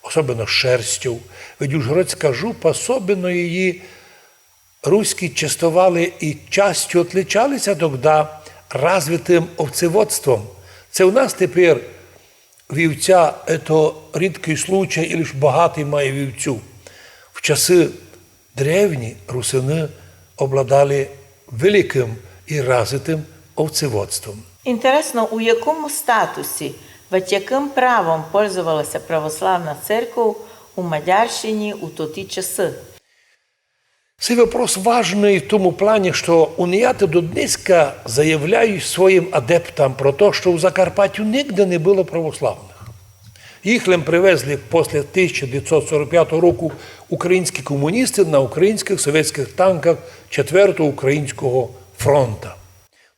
особливо шерстю. Ведь ужгородська жупа, особливо її руські частували і часто отличалися тоді розвитим овцеводством. Це у нас тепер вівця – це рідкий случай, і лише багатий має вівцю. В часи древні русини обладали великим і розвитим овцеводством. Інтересно, у якому статусі, яким правом пользувалася православна церква у Мадярщині у ті часи? Цей вопрос важний в тому плані, що уніяти до днеска заявляють своїм адептам про те, що в Закарпаттю ніде не було православних. Їх привезли після 1945 року українські комуністи на українських совєтських танках 4-го Українського фронту.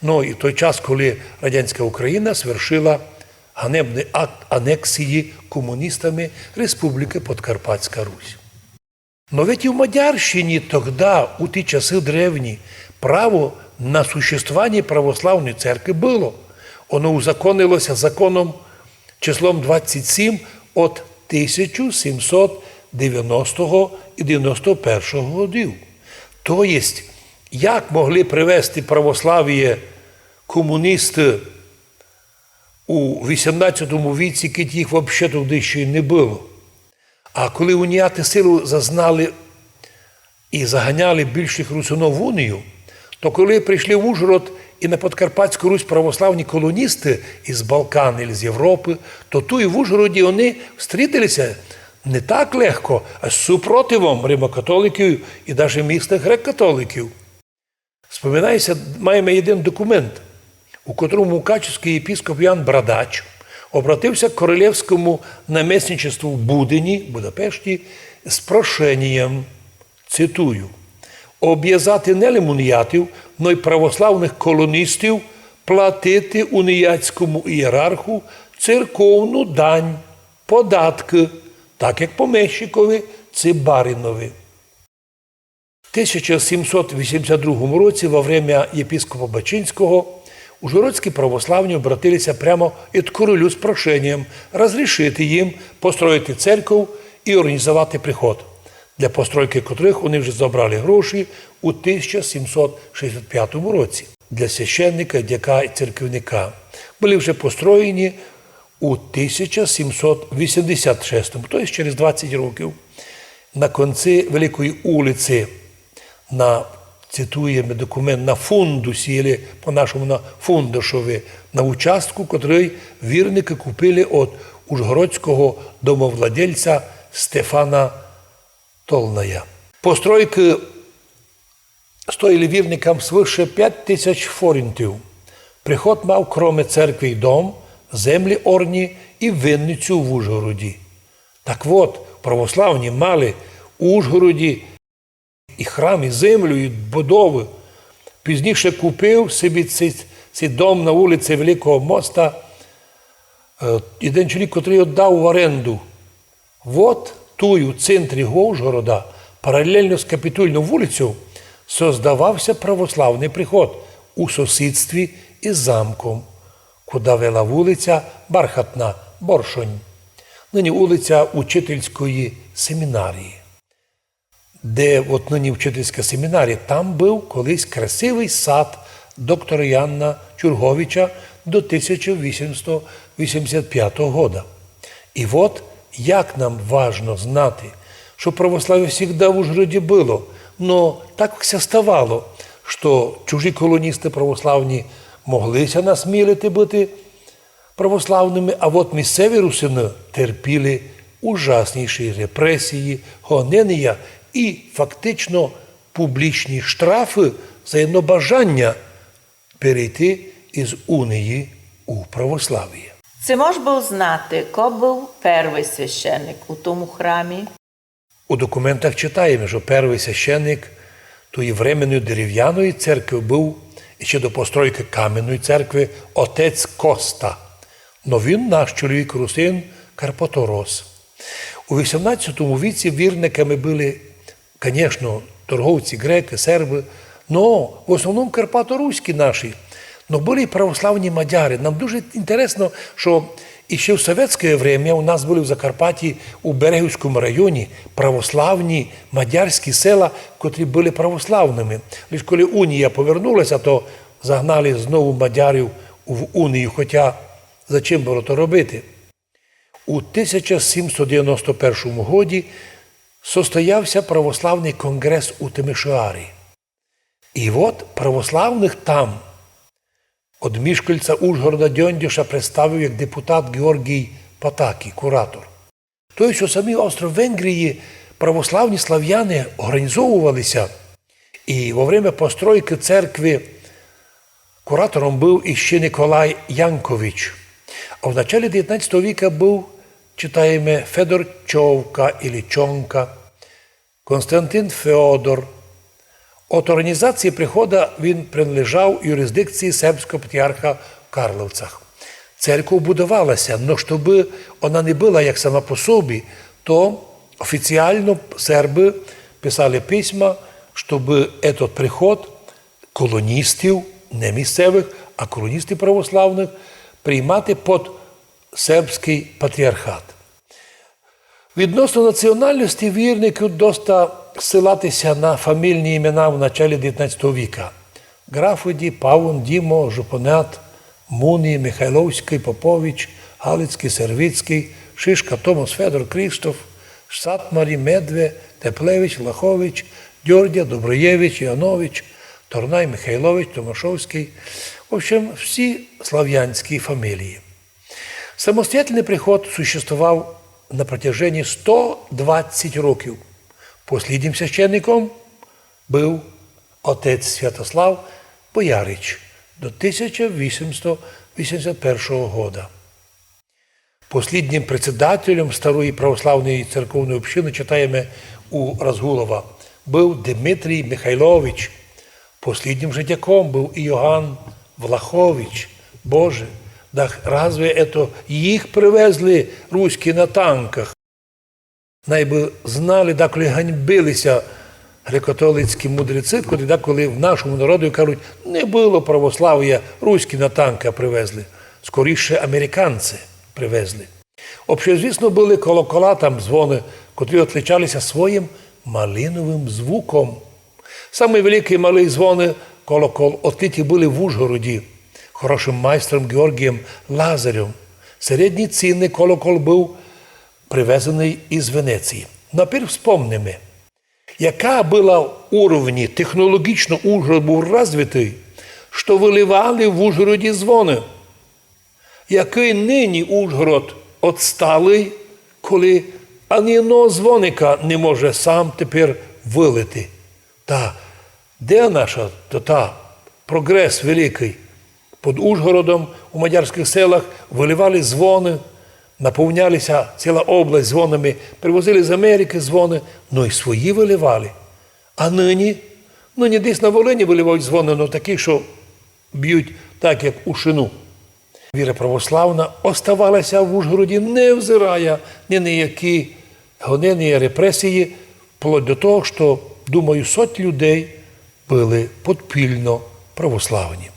Ну і в той час, коли радянська Україна звершила ганебний акт анексії комуністами Республіки Подкарпатська Русь. Но ведь і в Мадярщині тоді, у ті часи древні, право на существування православної церкви було. Воно узаконилося законом числом 27 от 1790 і 91 годів. То єсть, як могли привести православ'я комуністи у 18 віці, коли їх взагалі туди ще й не було. А коли уніяти силу зазнали і заганяли більших русинов в унію, то коли прийшли в Ужгород і на Подкарпатську Русь православні колоністи із Балкан або з Європи, то тут і в Ужгороді вони зустрілися не так легко, а з супротивом римокатоликів і навіть місних грек-католиків. Споминається, маємо один документ, у котрому мукачівський єпіскоп Іоанн Брадач обратився к королевському намесничеству в Будені, Будапешті, з прошенням, цитую, об'язати не лимуніятів, но й православних колоністів платити уніятському ієрарху церковну дань, податки, так як помещикові чи баринові. В 1782 році, во время єпископа Бачинського, ужгородські православні обратилися прямо від королю з прошенням розрішити їм построїти церкву і організувати приход, для постройки котрих вони вже забрали гроші у 1765 році. Для священника, дяка і церківника були вже построєні у 1786, тобто через 20 років, на кінці Великої вулиці, цитуємо документ, на фундусі, або по-нашому на фундашові, на участку, котрий вірники купили від ужгородського домовладельця Стефана Толная. Постройки стоїли вірникам свише 5000 форінтів. Приход мав, кроме церкви й дом, землі орні і винницю в Ужгороді. Так от, православні мали у Ужгороді і храм, і землю, і будови. Пізніше купив собі цей дом на вулиці Великого моста один чоловік, який віддав в оренду. От тую в центрі Ужгорода, паралельно з Капітульною вулицею, создавався православний приход у сусідстві із замком, куди вела вулиця Бархатна, Боршонь, нині вулиця Учительської семінарії. Де от нині Учительська семінарія, там був колись красивий сад доктора Яна Чурговича до 1885 року. І от як нам важно знати, що православ'я завжди в Ужгороді було, но так все ставало, що чужі колоністи православні моглися насмілити бути православними, а от місцеві русини терпіли ужасніші репресії, гонення і фактично публічні штрафи за бажання перейти із унії у православ'я. Це мож був знати, ко був перший священник у тому храмі? У документах читаємо, що перший священник тої временної дерев'яної церкви був ще до постройки кам'яної церкви отець Коста. Но він наш чоловік русин Карпаторос. У 18 віці вірниками були, звісно, торговці, греки, серби, но в основному карпаторуські наші. Но були і православні мадяри. Нам дуже інтересно, що і ще в совєтське время у нас були в Закарпатті, у Берегівському районі, православні мадярські села, котрі були православними. Лише коли унія повернулася, то загнали знову мадярів в унію, хоча за чим було то робити? У 1791 році состоявся православний конгрес у Тимишоарі. І от православних там від мішкальця Ужгорода Дьондіша представив як депутат Георгій Патакі, куратор. Тобто, що самі Австро-Венгрії православні слав'яни організовувалися, і во время постройки церкви куратором був іще Николай Янкович. А в началі 19 віка був, читаємо, Федор Човка або Чонка, Константин Феодор. От організації приходу він принадлежав юрисдикції сербського патріарха в Карловцях. Церква будувалася, але щоб вона не була як сама по собі, то офіційно серби писали письма, щоб цей приход колоністів, не місцевих, а колоністів православних, приймати під сербський патріархат. Відносно національності вірників доста ссилатися на фамільні імена в началі 19 віка. Графоді, Павун, Дімо, Жупонят, Муні, Михайловський, Попович, Галицький, Сервицький, Шишка, Томас, Федор, Кріштоф, Сатмарі, Медве, Теплевич, Лахович, Дьордя, Доброєвич, Іонович, Торнай, Михайлович, Томашовський. В общем, всі слав'янські фамілії. Самостоятельний приход существував на протяжении 120 років. Посліднім священником був отець Святослав Боярич до 1881 року. Посліднім председателем Старої православної церковної общини, читаємо у Разгулова, був Дмитрій Михайлович. Посліднім житяком був Іоганн Влахович. Боже, да разве это їх привезли руські на танках? Найби знали, коли ганьбилися греко-католицькі мудреці, коли в нашому народу кажуть, не було православ'я, руські на танках привезли. Скоріше американці привезли. Общезвісно, були колокола, там дзвони, котрі отличалися своїм малиновим звуком. Самий великий малий дзвони колокол отлиті були в Ужгороді хорошим майстром Георгієм Лазарем. Середній цінний колокол був привезений із Венеції. Напір вспомнимо, яка була в уровні, технологічно Ужгород був розвитий, що виливали в Ужгороді дзвони. Який нині Ужгород відсталий, коли ані одного дзвоника не може сам тепер вилити. Та де наша прогрес великий? Під Ужгородом у мадярських селах виливали дзвони, наповнялися ціла область дзвонами, привозили з Америки дзвони, ну і свої виливали. А нині десь на Волині виливають дзвони, але такі, що б'ють так, як у шину. Віра православна оставалася в Ужгороді, не взирає ні на які гонення, репресії, вплоть до того, що, думаю, сотні людей були підпільно православні.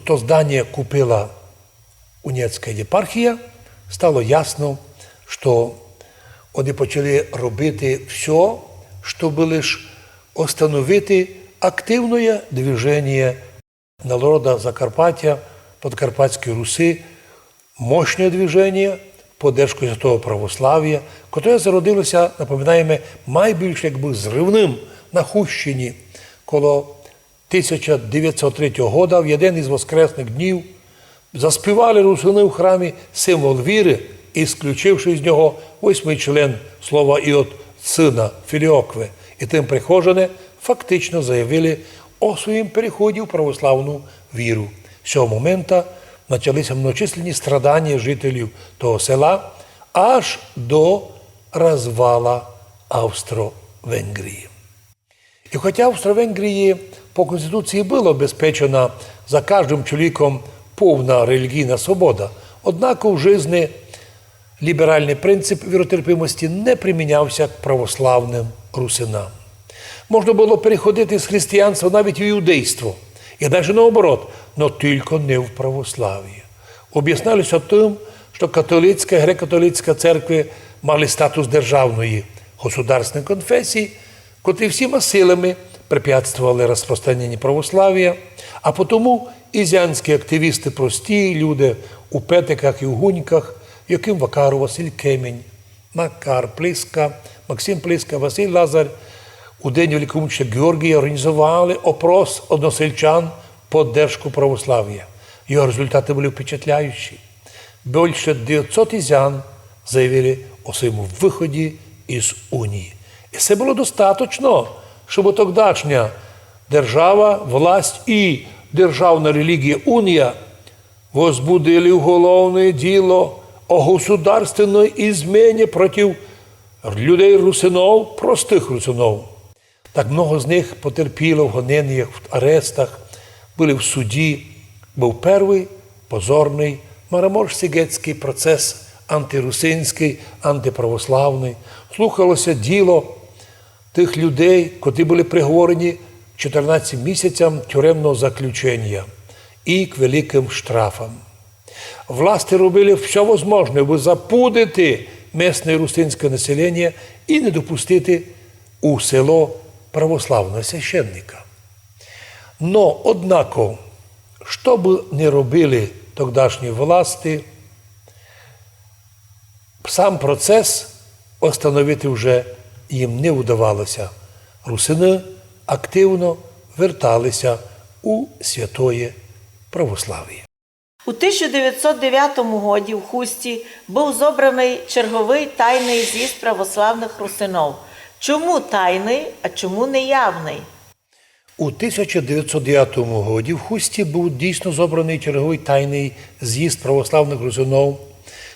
То здання купила Унецька єпархія, стало ясно, що вони почали робити все, щоб лише остановити активне движення народа Закарпаття, Подкарпатської Руси, мощне движення, поддержку святого православ'я, яке зародилося, напоминаємо, найбільш якби зривним на Хущині коло 1903 року, в один із воскресних днів, заспівали русини в храмі символ віри, ісключивши з нього 8-й член слова і от сина Філіокви. І тим прихожани фактично заявили о своїм переході в православну віру. З цього моменту почалися многочисленні страдання жителів того села аж до розвала Австро-Венгрії. І хоча в Австро-Венгрії по Конституції була обезпечена за кожним чоловіком повна релігійна свобода, однак у житті ліберальний принцип віротерпимості не примінявся к православним русинам. Можна було переходити з християнства навіть в іудейство, і навіть наоборот, но тільки не в православ'я. Об'яснялося тим, що католицька і греко-католицька церкви мали статус державної государственної конфесії, котрі всіма силами препятствували розпространенню православ'я, а потому ізянські активісти, прості люди у Петиках і у Гуньках, Яким Вакару, Василь Кемінь, Макар Плиска, Максим Плиска, Василь Лазар у день великомучення Георгія організували опрос односельчан поддержку православ'я. Його результати були впечатляючі. Більше 900 ізян заявили о своєму виході із Унії. І це було достатньо, щоб тогдашня держава, власть і державна релігія Унія возбудили уголовне діло о государственной измене против людей русинов, простих русинов. Так много з них потерпіло в гоненнях, в арестах, були в суді. Був перший позорний Марамор-Сігецький процес антирусинський, антиправославний. Слухалося діло тих людей, котрі були приговорені 14 місяцям тюремного заключення і к великим штрафам. Власти робили все можливе, аби запудити місцеве русинське населення і не допустити у село православного священника. Но, однако, що б не робили тогдашні власти, сам процес остановити вже їм не вдавалося. Русини активно верталися у святоє православ'я. У 1909 році в Хусті був зобраний черговий тайний з'їзд православних русинов. Чому тайний, а чому неявний? У 1909 році в Хусті був дійсно зобраний черговий тайний з'їзд православних русинов,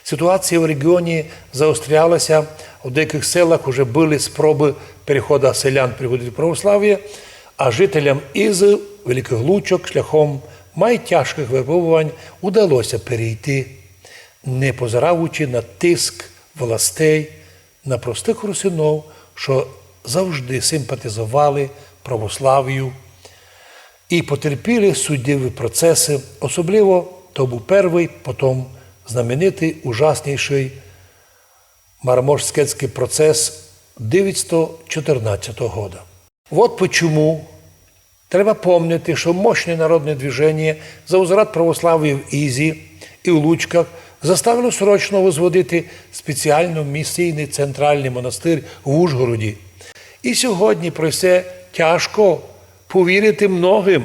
Ситуація в регіоні заострялася, у деяких селах вже були спроби переходу селян приходити до православ'я, а жителям із Великих Лучок шляхом найтяжких випробувань удалося перейти, не позираючи на тиск властей, на простих русинов, що завжди симпатизували православ'ю і потерпіли суддєві процеси. Особливо то був перший, потім знаменитий, ужасніший Марамошський процес 914 года. Вот почему треба пам'ятати, що мощне народне движення за возврат православ'я в Ізі і в Лучках заставило срочно возводити спеціально місійний центральний монастир в Ужгороді. І сьогодні про це тяжко повірити многим.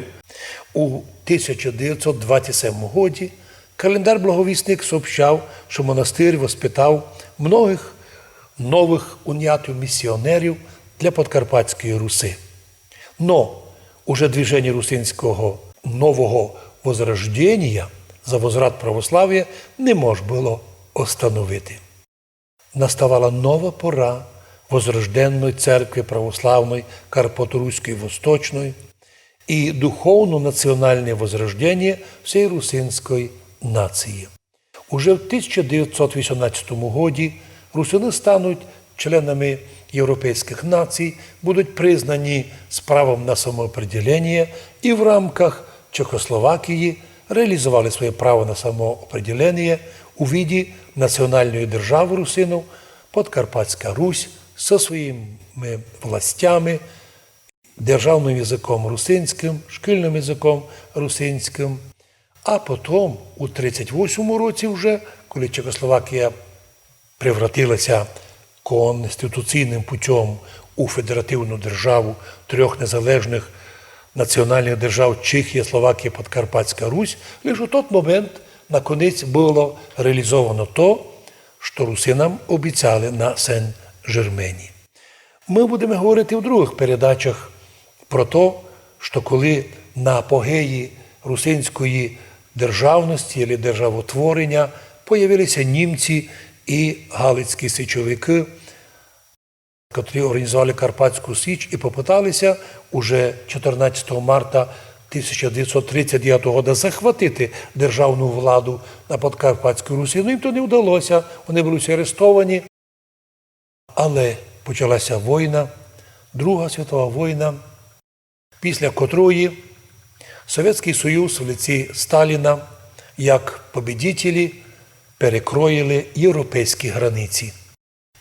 У 1927 році календар Благовісник сообщав, що монастир воспитав многих нових унятів місіонерів для Подкарпатської Руси. Но уже движення русинського нового возрождення за возврат православ'я не можна було остановити. Наставала нова пора возрожденної церкви православної Карпаторуської Восточної і духовно-національне возрождення всієї русинської нації. Уже в 1918 році русини стануть членами європейських націй, будуть признані з правом на самоопределення і в рамках Чехословакії реалізували своє право на самоопределення у віді національної держави русинів Подкарпатська Русь зі своїми властями, державним язиком русинським, шкільним язиком русинським. А потім, у 1938 році вже, коли Чехословакія превратилася конституційним путем у федеративну державу трьох незалежних національних держав Чехія, Словакія, Подкарпатська Русь, лише у той момент, наконець, було реалізовано то, що русинам обіцяли на Сен-Жермені. Ми будемо говорити в других передачах про те, що коли на апогеї русинської державності або державотворення появилися німці і галицькі січовики, які організували Карпатську Січ і попиталися уже 14 марта 1939 року захватити державну владу на Подкарпатській Русі. Ну, їм то не вдалося, вони були всі арестовані. Але почалася війна, Друга світова війна, після котрої Совєтський Союз в лиці Сталіна, як победителі, перекроїли європейські границі.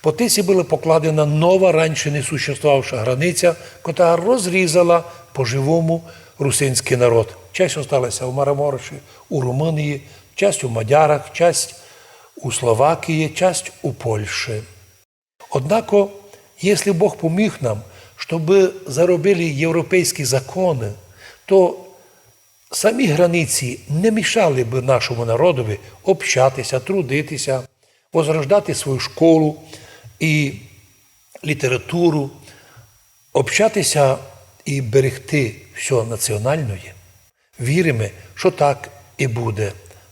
По тисі була покладена нова, раніше не существувавша границя, яка розрізала по-живому русинський народ. Часть залишилася у Мараморші, у Румунії, часть у Мадярах, часть у Словакії, часть у Польщі. Однако, якщо Бог поміг нам, щоб заробили європейські закони, то самі границі не мішали б нашому народові общатися, трудитися, возрождати свою школу і літературу, общатися і берегти все національне. Віримо, що так і буде.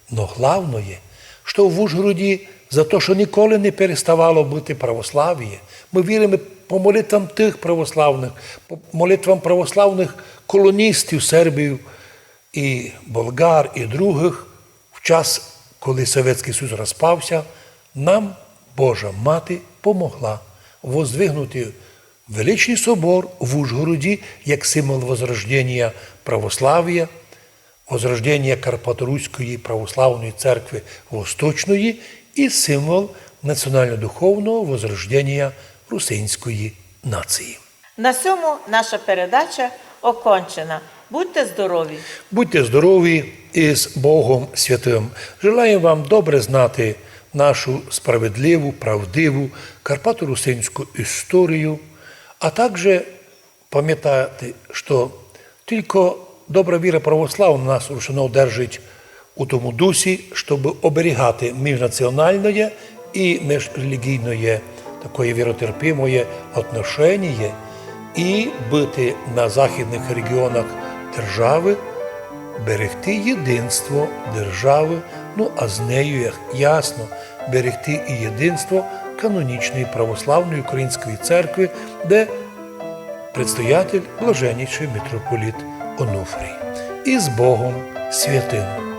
Но головне, що в Ужгороді за те, що ніколи не переставало бути православ'я, ми віримо по молитвам тих православних, по молитвам православних колоністів, сербів, і болгар, і других, в час, коли Совєтський Союз розпався, нам Божа Мати помогла воздвигнути величний собор в Ужгороді як символ возрождення православ'я, возрождення Карпаторуської православної церкви Восточної і символ національно-духовного возрождення русинської нації. На цьому наша передача окончена. Будьте здорові! Будьте здорові і з Богом Святим. Желаємо вам добре знати нашу справедливу, правдиву карпато-русинську історію, а також пам'ятати, що тільки добра віра православна нас рушено держить у тому дусі, щоб оберігати міжнаціональне і міжрелігійне такое віротерпимое отношення і бути на західних регіонах держави, берегти єдинство держави, ну а з нею, як ясно, берегти і єдинство канонічної православної української церкви, де предстоятель блаженніший митрополіт Онуфрій. І з Богом святим!